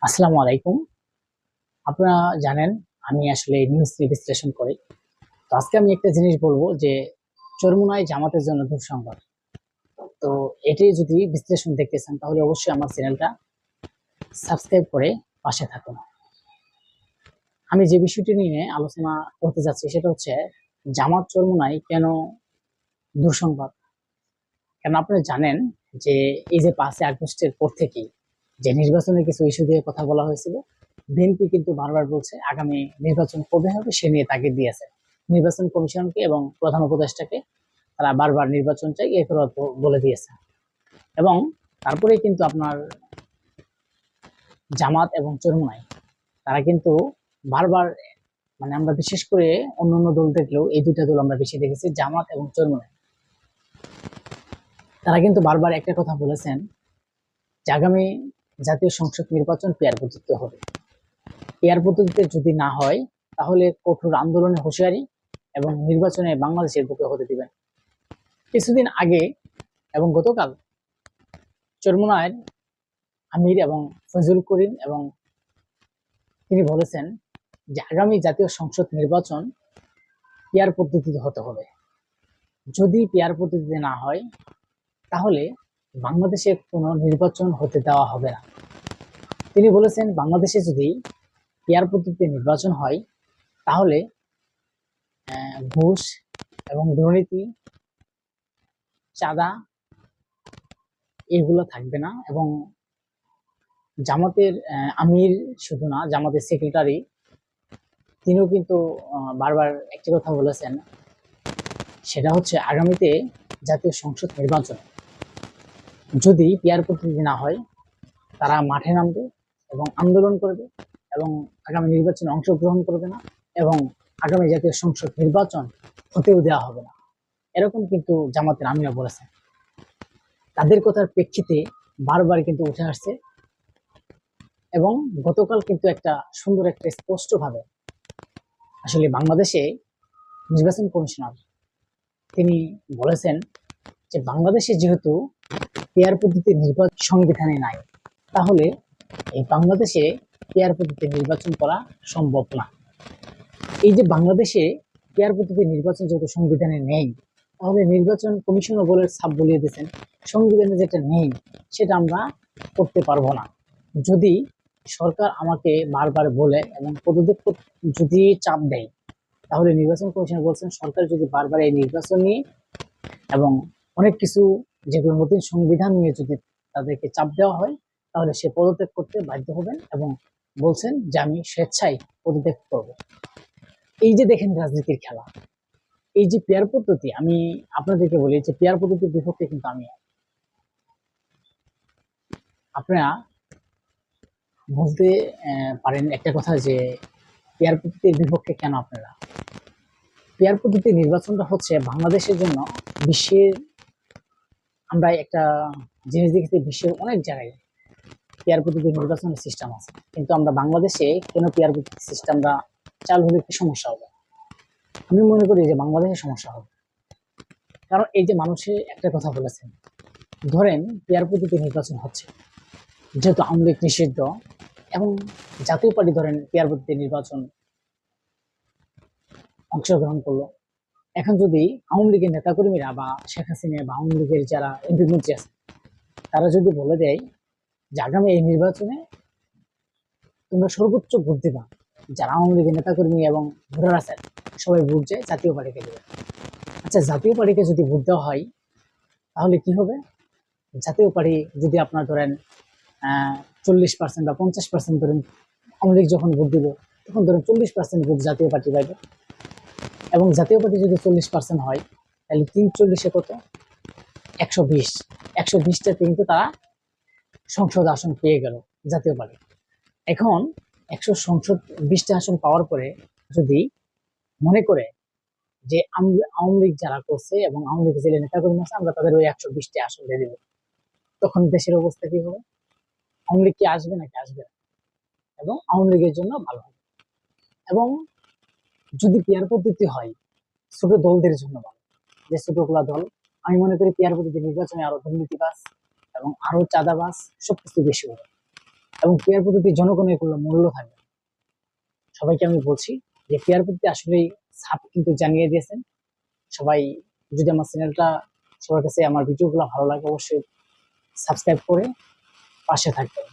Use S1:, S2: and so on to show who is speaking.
S1: আসসালামু আলাইকুম। আপনারা জানেন আমি আসলে নিউজ নিয়ে বিশ্লেষণ করি। তো আজকে আমি একটা জিনিস বলবো যে চরমোনাই জামাতের জন্য দুঃসংবাদ। তো এটি যদি বিশ্লেষণ দেখতে চান তাহলে অবশ্যই আমার চ্যানেলটা সাবস্ক্রাইব করে পাশে থাকুন। আমি যে বিষয়টি নিয়ে আলোচনা করতে যাচ্ছি সেটা হচ্ছে জামাত চরমোনাই কেন দুঃসংবাদ। কারণ আপনারা জানেন যে এই যে 5ই আগস্টের পর থেকেই যে নির্বাচনের কিছু ইস্যু দিয়ে কথা বলা হয়েছিল, বিএনপি কিন্তু বারবার বলছে আগামী নির্বাচন কবে হবে সে নিয়ে তাগিদ দিয়েছে নির্বাচন কমিশনকে এবং প্রধান উপদেষ্টাকে। তারা বারবার নির্বাচন চাই এই কথা বলে দিয়েছে এবং তারপরে কিন্তু আপনার জামাত এবং চরমোনাই তারা কিন্তু বারবার, মানে আমরা বিশেষ করে অন্যান্য দল দেখলেও এই দুইটা দল আমরা বেশি দেখেছি, জামাত এবং চরমোনাই, তারা কিন্তু বারবার একটা কথা বলেছেন যে আগামী জাতীয় সংসদ নির্বাচন পেয়ার পদ্ধতিতে হবে। পেয়ার পদ্ধতিতে যদি না হয় তাহলে কঠোর আন্দোলনের হুঁশিয়ারি এবং নির্বাচনে বাংলাদেশের বুকে হতে দিবেন। কিছুদিন আগে এবং গতকাল চরমোনাইয়ের আমির এবং ফজল করিম এবং তিনি বলেছেন যে আগামী জাতীয় সংসদ নির্বাচন পেয়ার পদ্ধতিতে হতে হবে। যদি পেয়ার পদ্ধতিতে না হয় তাহলে বাংলাদেশে কোনো নির্বাচন হতে দেওয়া হবে না। তিনি বলেছেন বাংলাদেশে যদি পেয়ার পদ্ধতিতে নির্বাচন হয় তাহলে ঘুষ এবং দুর্নীতি, চাঁদা এগুলো থাকবে না। এবং জামাতের আমির শুধু না, জামাতের সেক্রেটারি তিনিও কিন্তু বারবার একটি কথা বলেছেন, সেটা হচ্ছে আগামীতে জাতীয় সংসদ নির্বাচন যদি পেয়ার পদ্ধতি না হয় তারা মাঠে নামবে এবং আন্দোলন করবে এবং আগামী নির্বাচনে অংশগ্রহণ করবে না এবং আগামী জাতীয় সংসদ নির্বাচন হতেও দেওয়া হবে না। এরকম কিন্তু জামাতের আমিরা বলেছেন। তাদের কথার প্রেক্ষিতে বারবার কিন্তু উঠে আসছে এবং গতকাল কিন্তু একটা সুন্দর একটা স্পষ্টভাবে আসলে বাংলাদেশে নির্বাচন কমিশনার তিনি বলেছেন যে বাংলাদেশে যেহেতু পেয়ার পদ্ধতির নির্বাচন সংবিধানে নাই, তাহলে এই বাংলাদেশে পেয়ার পদ্ধতির নির্বাচন করা সম্ভব না। এই যে বাংলাদেশে পেয়ার পদ্ধতির নির্বাচন যেহেতু সংবিধানে নেই, তাহলে নির্বাচন কমিশনও বলে ছাপ বলিয়ে দিয়েছেন সংবিধানে যেটা নেই সেটা আমরা করতে পারবো না। যদি সরকার আমাকে বারবার বলে এবং পদক্ষেপ যদি চাপ দেয়, তাহলে নির্বাচন কমিশন বলছেন সরকার যদি বারবার এই নির্বাচন নিয়ে এবং অনেক কিছু যেগুলো নতুন সংবিধান নিয়ে যদি তাদেরকে চাপ দেওয়া হয় তাহলে সে পদত্যাগ করতে বাধ্য হবেন এবং বলছেন যে আমি স্বেচ্ছায় পদত্যাগ করব। এই যে দেখেন রাজনীতির খেলা, এই যে পেয়ার পদ্ধতি, আমি আপনাদেরকে বলি যে পেয়ার পদ্ধতির বিপক্ষে কিন্তু আমি। আপনারা বলতে পারেন একটা কথা যে পেয়ার পদ্ধতির বিপক্ষে কেন আপনারা? পেয়ার পদ্ধতির নির্বাচনটা হচ্ছে বাংলাদেশের জন্য বিশ্বের, আমরা একটা জিনিস দেখেছি বিশ্বের অনেক জায়গায় পেয়ার পদ্ধতির নির্বাচনের সিস্টেম আছে, কিন্তু আমরা বাংলাদেশে কেন পেয়ার পদ্ধতি সিস্টেমটা চালু হলে কি সমস্যা হবে? আমি মনে করি যে বাংলাদেশে সমস্যা হবে। কারণ এই যে মানুষের একটা কথা বলেছেন, ধরেন পেয়ার পদ্ধতি নির্বাচন হচ্ছে, যেহেতু আওয়ামী লীগ নিষিদ্ধ এবং জাতীয় পার্টি ধরেন পেয়ার পদ্ধতি নির্বাচন অংশগ্রহণ করলো। এখন যদি আওয়ামী লীগের নেতাকর্মীরা বা শেখ হাসিনা বা আওয়ামী লীগের যারা এমপি মন্ত্রী আছে তারা যদি বলে দেয় যে আগামী এই নির্বাচনে তোমরা সর্বোচ্চ ভোট দিবা, যারা আওয়ামী লীগের নেতাকর্মী এবং ভোটার আছে সবাই ভোট যায় জাতীয় পার্টিকে দেবে। আচ্ছা, জাতীয় পার্টিকে যদি ভোট দেওয়া হয় তাহলে কি হবে? জাতীয় পার্টি যদি আপনার ধরেন 40% বা 50% ধরেন, আওয়ামী লীগ যখন ভোট দিল তখন ধরেন 40% ভোট জাতীয় পার্টি পাইবে এবং জাতীয় পার্টি যদি 40% হয় তাহলে 3 40-এ কত? 120। 120টাতে কিন্তু তারা সংসদ আসন পেয়ে গেল জাতীয় পার্টি। এখন 120টা আসন পাওয়ার পরে যদি মনে করে যে আওয়ামী লীগ যারা করছে এবং আওয়ামী লীগের যে নেতাকর্মী আছে আমরা তাদের ওই 120টা আসন দিয়ে দিব, তখন দেশের অবস্থা কি হবে? আওয়ামী লীগ কি আসবে নাকি আসবে না? এবং আওয়ামী লীগের জন্য ভালো হবে। এবং যদি পেয়ার পদ্ধতি হয় ছোট দলদের জন্য ভালো, যে ছোটগুলা দল, আমি মনে করি পেয়ার পদ্ধতি নির্বাচনে আরো দুর্নীতিবাজ এবং আরো চাঁদাবাজ সবকিছু বেশি হবে। এবং পেয়ার পদ্ধতি জনগণের কোনো মূল্য থাকবে না। সবাইকে আমি বলছি যে পেয়ার পদ্ধতি আসলেই সাপ কিন্তু জানিয়ে দিয়েছেন। সবাই যদি আমার চ্যানেলটা, সবার কাছে আমার ভিডিওগুলো ভালো লাগে, অবশ্যই সাবস্ক্রাইব করে পাশে থাকবেন।